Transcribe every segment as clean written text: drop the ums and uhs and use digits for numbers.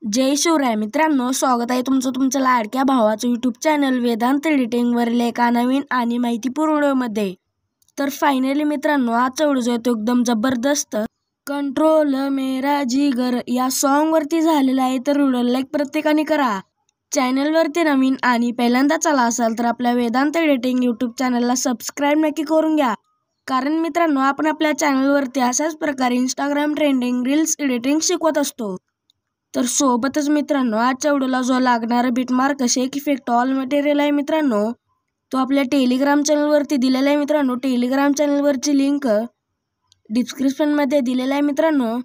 जय शिवराय मित्रांनो, स्वागत आहे तुमचं तुमच्या लाडक्या भावाचं यूट्यूब चॅनल वेदांत एडिटिंगवरील एका नवीन आणि माहितीपूर्ण व्हिडिओमध्ये. तर फायनली मित्रांनो, आजचा व्हिडिओ जो आहे तो एकदम जबरदस्त कंट्रोल मेरा जिगर या सॉन्गवरती झालेला आहे. तर व्हिडिओ लाईक प्रत्येकाने करा. चॅनलवरती नवीन आणि पहिल्यांदाच आला असाल तर आपल्या वेदांत एडिटिंग यूट्यूब चॅनलला सबस्क्राईब नक्की करून घ्या. कारण मित्रांनो, आपण आपल्या चॅनलवरती अशाच प्रकारे इंस्टाग्राम ट्रेंडिंग रील्स एडिटिंग शिकवत असतो. तर सोबतच मित्रांनो, आजच्या व्हिडिओला जो लागणारा बीटमार्क शेक इफेक्ट ऑल मटेरियल आहे मित्रांनो, तो आपल्या टेलिग्राम चॅनलवरती दिलेला आहे मित्रांनो. टेलिग्राम चॅनलवरची लिंक डिस्क्रिप्शनमध्ये दिलेला आहे मित्रांनो.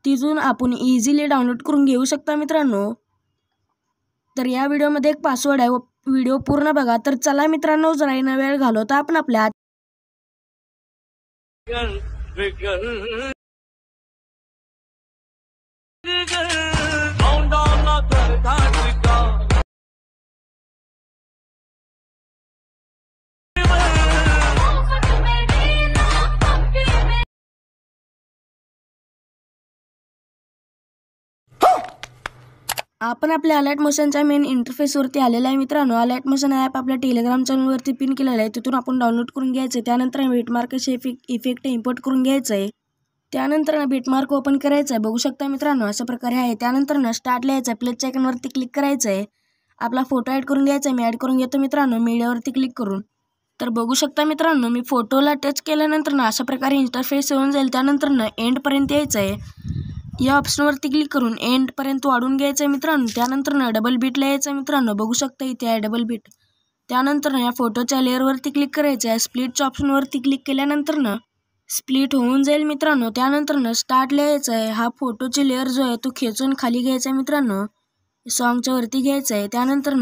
तिथून आपण इझिली डाउनलोड करून घेऊ शकता मित्रांनो. तर या व्हिडिओमध्ये एक पासवर्ड आहे, व्हिडिओ पूर्ण बघा. तर चला मित्रांनो, जरा न वेळ घालवता आपण आपल्या आपण आपल्या अलर्ट मोशनच्या मेन इंटरफेसवरती आलेला आहे मित्रांनो. अलर्ट मोशन ॲप आपल्या टेलिग्राम चॅनलवरती पिन केलेलं आहे, तिथून आपण डाउनलोड करून घ्यायचं आहे. त्यानंतर बीटमार्क इफेक्ट इम्पोर्ट करून घ्यायचं आहे. त्यानंतर बीटमार्क ओपन करायचं आहे. बघू शकता मित्रांनो, अशा प्रकारे आहे. त्यानंतर स्टार्ट लिहायचं आहे, प्लस आयकॉनवरती क्लिक करायचं आहे. आपला फोटो ॲड करून घ्यायचा आहे. मी ॲड करून घेतो मित्रांनो मीडियावरती क्लिक करून. तर बघू शकता मित्रांनो, मी फोटोला टच केल्यानंतर अशा प्रकारे इंटरफेस येऊन जाईल. त्यानंतर एंडपर्यंत यायचं आहे. या ऑप्शनवरती क्लिक करून एंडपर्यंत वाढून घ्यायचं आहे मित्रांनो. त्यानंतर डबल बीटला यायचं आहे मित्रांनो. बघू शकता इथे आहे डबल बीट. त्यानंतर या फोटोच्या लेअरवरती क्लिक करायचं आहे. स्प्लिटच्या ऑप्शनवरती क्लिक केल्यानंतर स्प्लिट होऊन जाईल मित्रांनो. त्यानंतर स्टार्ट लिहायचं आहे. हा फोटोची लेअर जो आहे तो खेचून खाली घ्यायचा आहे मित्रांनो, सॉन्गच्या वरती घ्यायचं आहे. त्यानंतर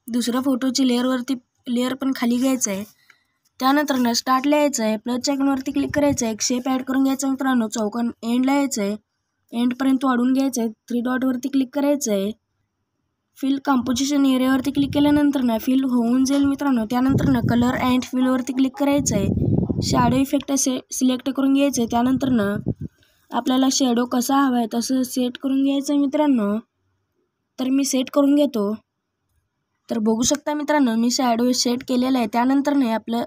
दुसऱ्या फोटोची लेअर पण खाली घ्यायचं आहे. त्यानंतर स्टार्ट लिहायचं आहे. प्लस आयकॉनवरती क्लिक करायचं आहे. एक शेप ॲड करून घ्यायचा मित्रांनो. चौकोन एंडला यायचं आहे. एंडपर्यंत वाढून घ्यायचं आहे. 3 डॉटवरती क्लिक करायचं आहे. फिल कंपोजिशन एरियावरती क्लिक केल्यानंतर फिल होऊन जाईल मित्रांनो. त्यानंतर कलर अँड फिलवरती क्लिक करायचं आहे. शॅडो इफेक्ट सिलेक्ट करून घ्यायचं आहे. त्यानंतर आपल्याला शॅडो कसा हवा आहे तसं सेट करून घ्यायचं आहे मित्रांनो. तर मी सेट करून घेतो. तर बघू शकता मित्रांनो, मी शॅडो सेट केलेला आहे. त्यानंतर आपलं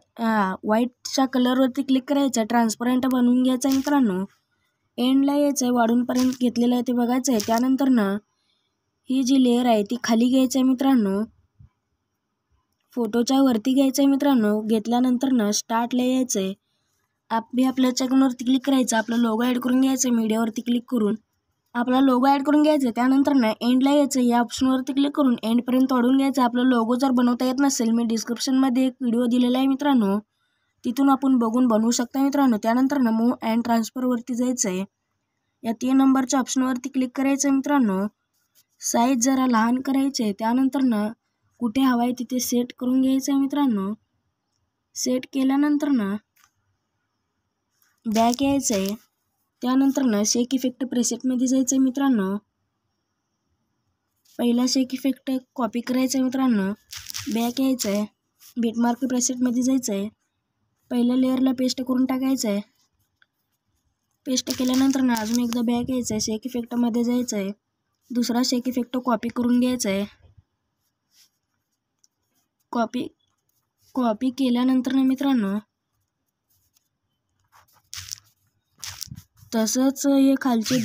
व्हाईटच्या कलरवरती क्लिक करायचं आहे. ट्रान्सपरंट बनवून घ्यायचं आहे मित्रांनो. एंडला यायचं आहे, वाढूनपर्यंत घेतलेलं आहे ते बघायचं आहे. त्यानंतर ही जी लेअर आहे ती खाली घ्यायचं आहे मित्रांनो. फोटोच्या वरती घ्यायचं आहे मित्रांनो. घेतल्यानंतर स्टार्टला यायचं आहे. आपल्या चॅनलवरती क्लिक करायचं. आपला लोगो ॲड करून घ्यायचं आहे. मीडियावरती क्लिक करून आपला लोगो ॲड करून घ्यायचं आहे. त्यानंतर एंडला यायचं. या ऑप्शनवरती क्लिक करून एंडपर्यंत वाढून घ्यायचं. आपला लोगो जर बनवता येत नसेल, मी डिस्क्रिप्शनमध्ये एक व्हिडिओ दिलेला आहे मित्रांनो, तिथून आपण बघून बनवू शकता मित्रांनो. त्यानंतर मूव्ह अँड ट्रान्सफरवरती जायचं आहे. या 3 नंबरच्या ऑप्शनवरती क्लिक करायचं आहे मित्रांनो. साईज जरा लहान करायचे आहे. त्यानंतर कुठे हवा आहे तिथे सेट करून घ्यायचं आहे मित्रांनो. सेट केल्यानंतर बॅक यायचं आहे. त्यानंतर शेक इफेक्ट प्रेसेटमध्ये जायचं आहे मित्रांनो. पहिला शेक इफेक्ट कॉपी करायचा आहे मित्रांनो. बॅक यायचं आहे. बीटमार्क प्रेसेटमध्ये जायचं आहे. पहिल्या लेअरला पेस्ट करून टाकायचं आहे. पेस्ट केल्यानंतर अजून एकदा बॅक यायचं आहे. शेक इफेक्टमध्ये जायचं आहे. दुसरा शेक इफेक्ट कॉपी करून घ्यायचा आहे. कॉपी केल्यानंतर मित्रांनो तसंच हे खालचे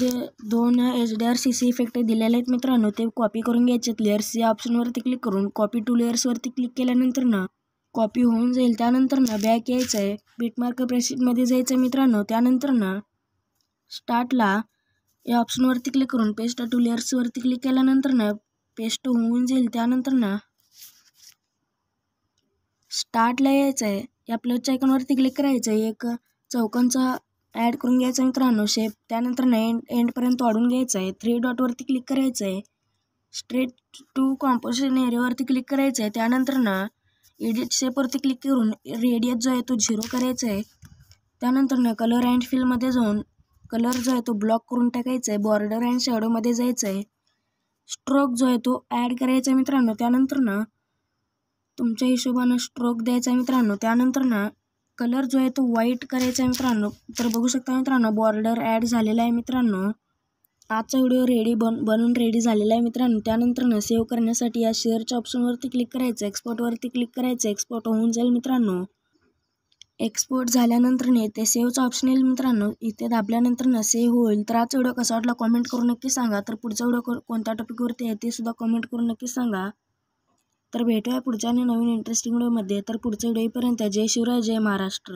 2 HDR इफेक्ट दिलेले आहेत मित्रांनो, ते कॉपी करून घ्यायचे आहेत. लेअर्स या ऑप्शनवरती क्लिक करून कॉपी टू लेअर्सवरती क्लिक केल्यानंतर कॉपी होऊन जाईल. त्यानंतर बॅक यायचं आहे. बीटमार्क प्रेसेटमध्ये जायचं आहे मित्रांनो. त्यानंतर स्टार्टला या ऑप्शनवरती क्लिक करून पेस्ट टू लेअर्सवरती क्लिक केल्यानंतर पेस्ट होऊन जाईल. त्यानंतर स्टार्टला यायचं आहे. या प्लस आयकॉनवरती क्लिक करायचं आहे. एक चौकोनचा ॲड करून घ्यायचा मित्रांनो शेप. त्यानंतर एंडपर्यंत वाढून घ्यायचं आहे. 3 डॉटवरती क्लिक करायचं आहे. स्ट्रेट टू कंपोजिशन एरियावरती क्लिक करायचं आहे. त्यानंतर एडिट शेपवरती क्लिक करून रेडियस जो आहे तो 0 करायचा आहे. त्यानंतर कलर अँड फिलमध्ये जाऊन कलर जो आहे तो ब्लॉक करून टाकायचा आहे. बॉर्डर अँड शॅडोमध्ये जायचं आहे. स्ट्रोक जो आहे तो ॲड करायचा आहे मित्रांनो. त्यानंतर तुमच्या हिशोबानं स्ट्रोक द्यायचा आहे मित्रांनो. त्यानंतर कलर जो आहे तो व्हाईट करायचा आहे मित्रांनो. तर बघू शकता मित्रांनो, बॉर्डर ॲड झालेला आहे मित्रांनो. आजचा व्हिडिओ बनवून रेडी झालेला आहे मित्रांनो. त्यानंतर सेव्ह करण्यासाठी या शेअरच्या ऑप्शनवरती क्लिक करायचं, एक्सपोर्टवरती क्लिक करायचं. एक्सपोर्ट होऊन जाईल मित्रांनो. एक्सपोर्ट झाल्यानंतर ते सेव्हचं ऑप्शन येईल मित्रांनो. इथे दाबल्यानंतर सेव्ह होईल. तर आजचा व्हिडिओ कसा वाटला कॉमेंट करून नक्की सांगा. तर पुढचा व्हिडिओ कोणत्या टॉपिकवरती आहे ते सुद्धा कमेंट करून नक्की सांगा. तर भेटूया पुढच्या नवीन इंटरेस्टिंग व्हिडिओमध्ये. तर पुढच्या व्हिडिओपर्यंत जय शिवराय, जय महाराष्ट्र.